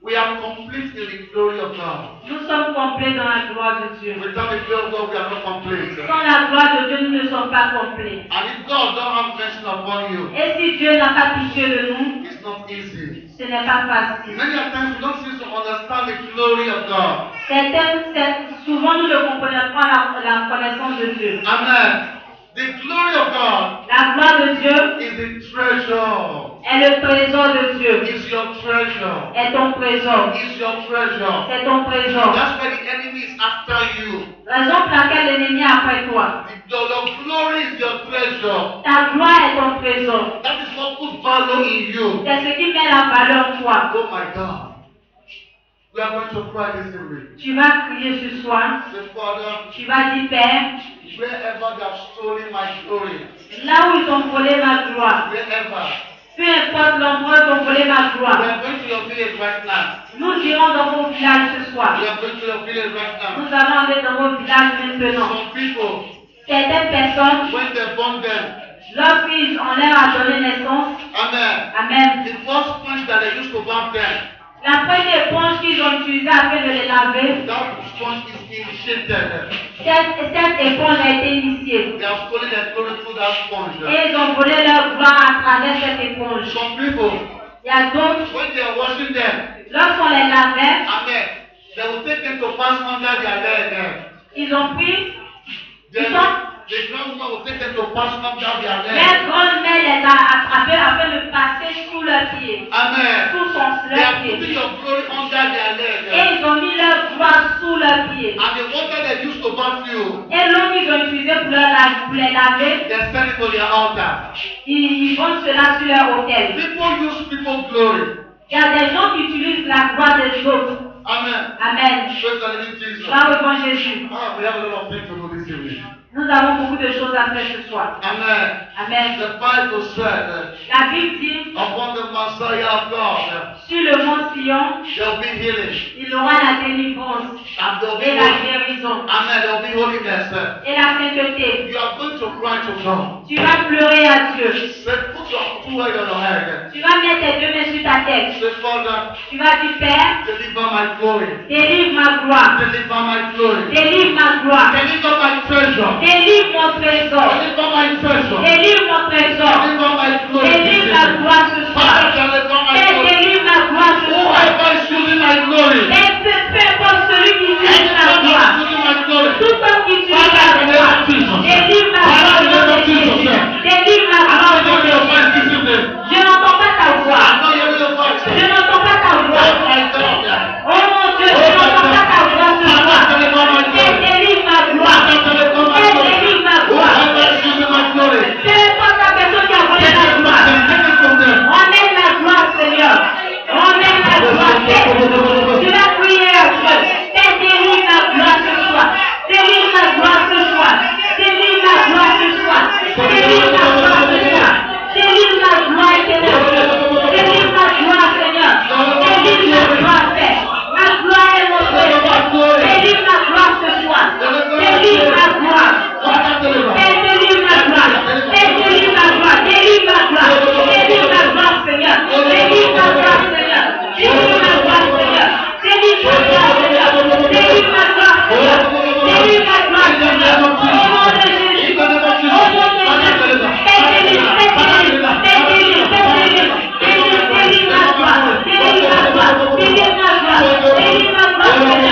We are complete in the glory of God. Nous sommes complets dans la gloire de Dieu. Without the glory of God, we are not complete. Sans la gloire de Dieu, nous ne sommes pas complets. And if God don't have mercy upon you, Et si Dieu n'a pas pitié de nous, it's not easy. ce n'est pas facile. Many a times we don't seem to understand the glory of God. Souvent nous ne comprenons pas la connaissance de Dieu. Amen. The glory of God La gloire de Dieu is the treasure. est le trésor de Dieu. Is your treasure. Est ton trésor. Is your treasure. C'est ton trésor. That's why the enemy is after you. Raison pour laquelle l'ennemi est après toi. Your glory is your treasure. Ta gloire est ton trésor. That is what puts value in you. C'est ce qui met la valeur en toi. Oh my God. We are going to cry this evening. Tu vas crier ce soir. Say, Father, Tu vas dire, Père, wherever they have stolen my glory, là où ils ont volé ma gloire, wherever, peu importe l'endroit où ils ont volé ma we gloire, are going to your village right now. nous irons dans vos villages ce soir. We are going to your village right now. Nous allons aller dans vos villages maintenant. Some people, Certaines personnes, when they born them, lorsqu'ils ont leur a donné naissance, amen. Amen. The first punch that they used to bath them, La première éponge qu'ils ont utilisée afin de les laver, that sponge is initiated. cette éponge a été initiée. They have stolen their glory through that sponge. Et ils ont volé leur gloire à travers cette éponge. Some people, Il y a d'autres, when they are washing them, lorsqu'on les lavait, amen, they will take them to pass under their leg. ils ont pris, Then ils ont, the grandma will take them to pass under their leg. leur grand-mère les a attrapés afin de passer sous leurs pieds, Amen. sous They are leurs pieds. putting your glory under their leg. Et ils ont mis leur gloire sous leurs pieds. laver. And the water they used to bath you, Et l'eau qu'ils ont utilisée pour les laver, they send it to their altar. ils vendent cela sur leur autel. People use people's glory. Il y a des gens qui utilisent la gloire des autres. Amen. Amen. Praise the living Jesus. Gloire au bon Jésus. Ah, we have a lot of things to do this evening. Nous avons beaucoup de choses à faire ce soir. Amen. Amen. The Bible said, La Bible dit, upon the Messiah of God, sur le mont Sion, there'll be healing. il aura la délivrance And there'll be et la holiness. guérison Amen. There'll be holiness. et la sainteté. You are going to cry to God. Tu vas pleurer à Dieu. Say, put your two hands on your head. Tu vas mettre tes deux mains sur ta tête. Say, Father, Tu vas dire, Père, deliver my glory. délivre ma gloire. Deliver my glory. Délivre ma gloire. Deliver my treasure. Délivre mon trésor. Deliver my treasure. Délivre mon trésor. Deliver my glory. Délivre ma gloire ce soir. Father, deliver my Père, glory. délivre ma gloire ce soir. Whoever is using my glory. Et peu importe celui qui utilise ma Anyone gloire. is using my glory. Tout homme qui utilise ma gloire. Délivre ma gloire au nom de Jésus. Délivre ma gloire au nom de Jésus. Je n'entends pas ta voix. Je n'entends pas ta voix. Oh mon Dieu, je n'entends pas ta voix ce soir. Et délivre ma gloire. Et délivre ma gloire. Peu importe la personne qui a volé la gloire. Emmène la gloire, Seigneur. Emmène la gloire, Père. Tu vas prier à Dieu. Père, délivre ma gloire ce soir. Délivre ma gloire ce soir. Délivre ma gloire ce soir. Délivre ma gloire ce soir. Délivre ma gloire éternelle. Délivre ma gloire, Seigneur. Délivre ma gloire, Père. Ma gloire est mon trésor. Délivre ma gloire ce soir. Délivre ma gloire. Père, délivre ma gloire. Père, délivre ma gloire. Délivre ma gloire. Délivre ma gloire, Seigneur. Délivre ma gloire, Seigneur. Délivre ma gloire, Seigneur. Délivre ma gloire, Seigneur. Délivre ma gloire, Seigneur. Délivre ma gloire, Seigneur. Au nom de Jésus. Au nom de Jésus. Père, délivre, Père, délivre, Père, délivre, Père, délivre. Délivre, délivre ma gloire. Délivre ma gloire. Délivre ma gloire. Délivre ma gloire, Seigneur.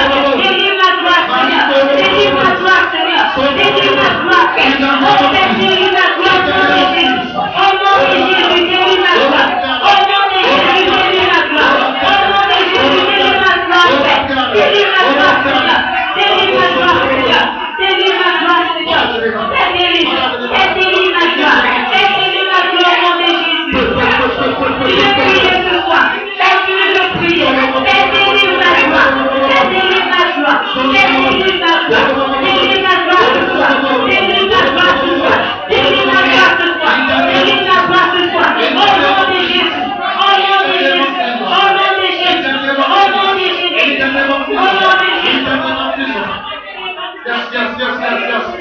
Délivre ma gloire, Seigneur. Délivre ma gloire, Seigneur. Délivre ma gloire, Père. Oh, Père, délivre ma gloire, au nom de Jésus. Au nom de Jésus, délivre ma gloire. Au nom de Jésus, délivre ma gloire. Au nom de Jésus, délivre ma gloire, Père. Délivre ma gloire, Seigneur. Délivre ma gloire, Seigneur. Délivre ma gloire, Seigneur. Père, délivre. Père, délivre ma gloire. Père, délivre ma gloire au nom de Jésus. Tu veux prier ce soir. Père, tu veux prier. Père, délivre ma gloire. Père, délivre ma gloire. Père, délivre ma gloire. Délivre ma gloire ce soir. Délivre ma gloire ce soir. Délivre ma gloire ce soir. Délivre ma gloire ce soir. Au nom de Jésus. Au nom de Jésus. Au nom de Jésus. Au nom de Jésus. Au nom de Jésus.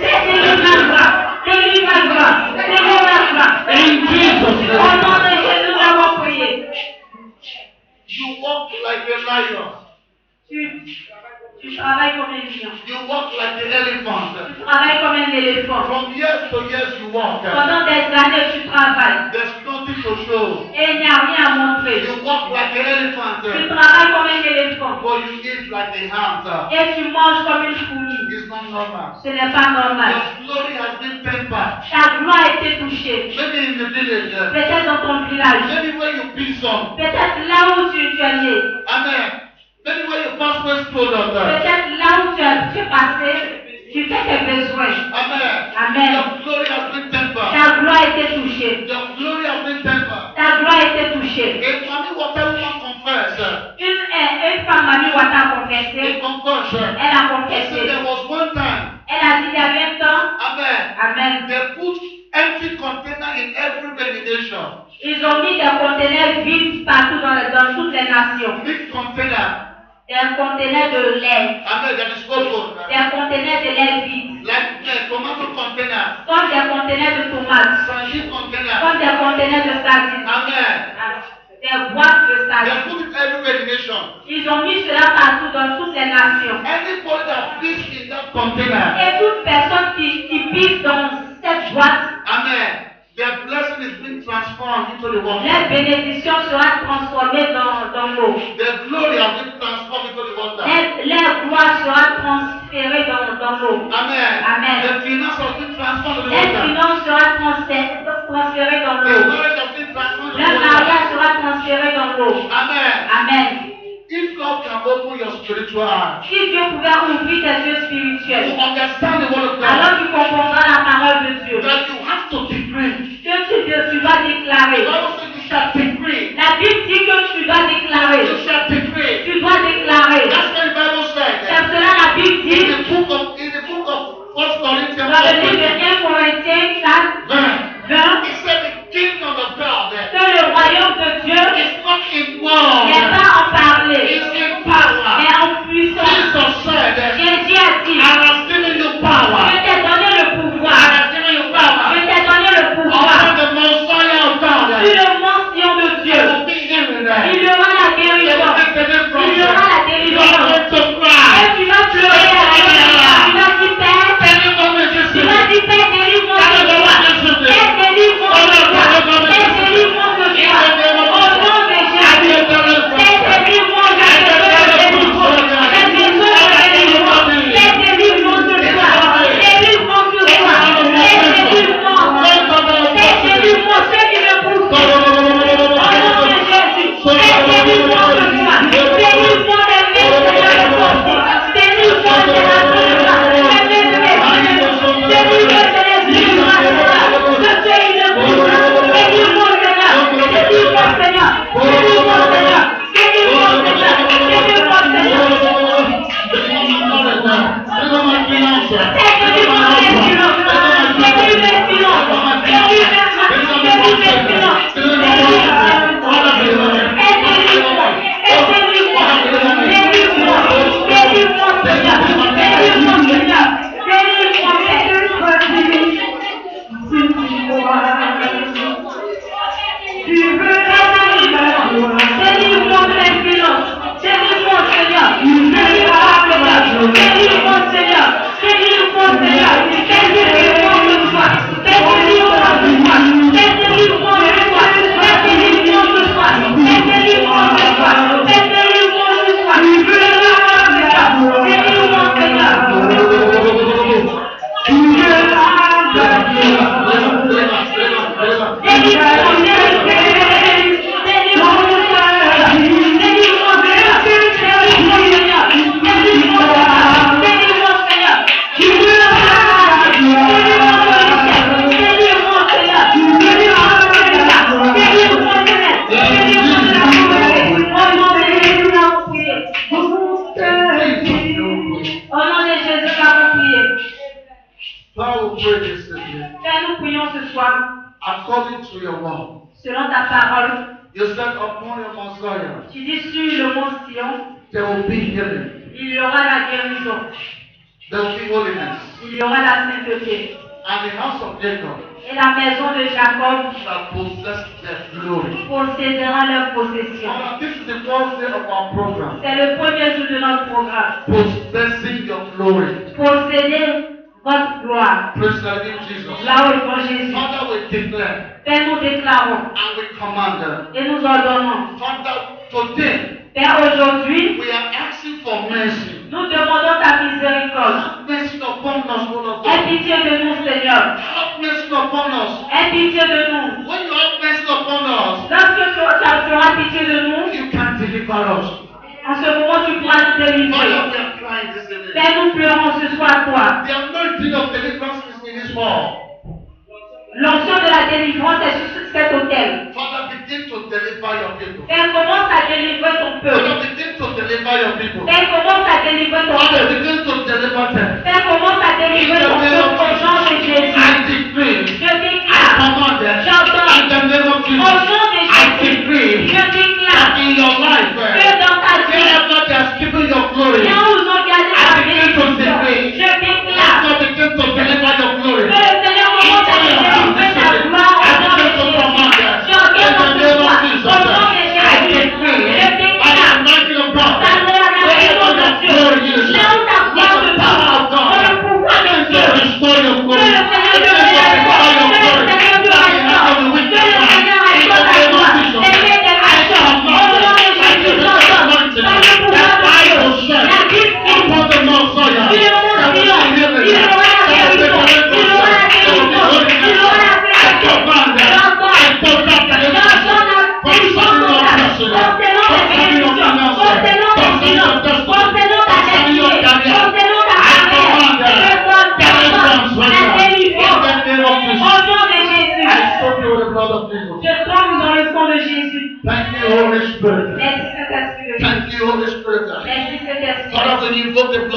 Père, délivre ma gloire. Délivre ma gloire. Délivre ma gloire. Au nom de Jésus, nous avons prié. You walk like a lion. Tu travailles comme un lion. You walk like the elephant. Tu travailles comme un éléphant. From years to years you walk. Pendant des années, tu travailles. There's nothing to show. Et il n'y a rien à montrer. You walk like an elephant. Tu travailles comme un éléphant. But you eat like a ant. Et tu manges comme une fourmi. It's not normal. Ce n'est pas normal. Your glory has been tempered. Ta gloire a été touchée. Maybe in the village. Peut-être dans ton village. Maybe where you beat some. Peut-être là où tu es né. Amen. Maybe where your pastor's product. Peut-être là où tu es passé. Tu fais tes besoins. Amen. Amen. Your glory has been tempered. Ta gloire a été touchée. Your glory has been tempered. Ta gloire a été touchée. If mommy whatever woman confess, Une femme Mami Wata a confessé. they confess. Elle a So confessé. there was one time. Elle a dit il y a 20 ans. Amen. Amen. They put empty container in every denomination. Ils ont mis des conteneurs vides partout dans toutes les nations. Big container. Des conteneurs de lait. Amen. That is open. Des conteneurs de lait vides. Like the tomato container. Comme des conteneurs de tomates. Sardine container. Comme des conteneurs de sardines. Amen. Des boîtes de They sardines. put it every nation. Ils ont mis cela partout dans toutes les nations. Anybody that fits in that container. Et toute personne qui pisse dans cette boîte, Amen. Their blessing is being transformed into the water. leur bénédiction sera transformée dans l'eau. Their glory has been transformed into the water. Leur gloire sera transférée dans l'eau. Amen. Amen. The finance has been transformed into the Leur water. finance sera transférée dans The l'eau. marriage has been transformed into Leur the water. mariage sera transféré dans l'eau. Amen. Amen. If God can open your spiritual eyes, Si Dieu pouvait ouvrir tes yeux you spirituels, understand the word of God. alors tu comprendras la parole de Dieu. That you have to decree. Que tu dois The déclarer. Bible says you shall decree. La Bible dit que tu dois déclarer. You shall decree. Tu dois déclarer. That's what the Bible says. C'est cela la Bible dit In the book of 1 Corinthians dans le livre de 1 Corinthiens 4, 20, it said the kingdom of God que le royaume de Dieu is not in n'est word, pas en parler, it's in power. mais en puissance. Jesus said, Jésus a dit, I have given you power. je t'ai donné le I pouvoir. have given you power. Je t'ai donné le pouvoir. Upon the Messiah of God. Sur le mention de There Dieu, will be healing there. il y aura la There will guérison. be deliverance Il y aura la there. You are délivrance. going to Et cry. tu vas pleurer à la guérison. Tu vas dire, Père, Deliver me this tu vas evening. dire, Père, délivre-moi de Deliver toi. me this evening. Père, délivre-moi de toi. Père, délivre-moi de toi. Au nom de Jésus. Père, délivre-moi de toi. Père, délivre-moi de toi. Père, délivre-moi de toi. Délivre-moi de toi. Père, délivre-moi. Père, délivre-moi. Ceux qui me poussent. Au nom de Jésus. Père, délivre-moi de toi. Délivre-moi des mains de la force. Délivre-moi de la douleur. Des mains de mes filles. Délivre-moi de les délivrances. De ceux qui me poussent. Délivre-moi, Seigneur. Délivre-moi, Seigneur. Délivre-moi, Seigneur. Délivre-moi, Seigneur. Délivre-moi, Seigneur. According to your word, Selon ta parole, you said upon your Mount Zion, tu dis sur le mont Sion, there will be healing, il y aura la guérison, there will be holiness, il y aura la sainteté. and the house of Jacob Et la maison de Jacob shall possess their glory. possédera leur possession. Now, this is the first day of our program. C'est le premier jour de notre programme. Possessing your glory. Posséder votre gloire. Praise the living Jesus. Là où est mon Jésus. Father, we declare Père, nous déclarons and we command. et nous ordonnons. Father, today Père, aujourd'hui, we are asking for mercy. nous demandons ta miséricorde. Have mercy upon us, O Lord Aie God. pitié de nous, Seigneur. Have mercy upon us. Aie pitié de nous. When you have mercy upon us, Lorsque tu auras pitié de nous, you can deliver us. en ce moment, tu pourras nous délivrer. Father, we are crying this evening. Père, nous pleurons ce soir à toi. The anointing of deliverance is in this hall. L'onction de la délivrance est sur cet autel. Father, begin to deliver your people. Père, commence à délivrer ton peuple. Father, begin to deliver your people. Père, commence à délivrer ton Father, peuple. begin to deliver them. Père, commence à délivrer ton peuple au nom de Jésus. I decree, Je I déclare, command them, j'entends, in the name of au Jesus, nom de I Jésus, decree je déclare that in your life, que dans ta vie, wherever they have given your glory, là où ils ont gardé I ta begin to bénédiction, decree, je déclare God begin to deliver your glory. que le Seigneur commence à délivrer ta gloire au nom de Jésus. Je your destiny, concernant ta concerning your destinée, career, concernant ta I carrière, command je donne deliverance right la now. délivrance. In the name of Au Jesus. nom de Jésus, I soak you with the blood of Jesus. je tremble dans le sang de Jésus. Thank you, Holy Spirit. Merci Saint-Esprit. Thank you, Holy Spirit. Merci Saint-Esprit. Father, when you invoke the blood,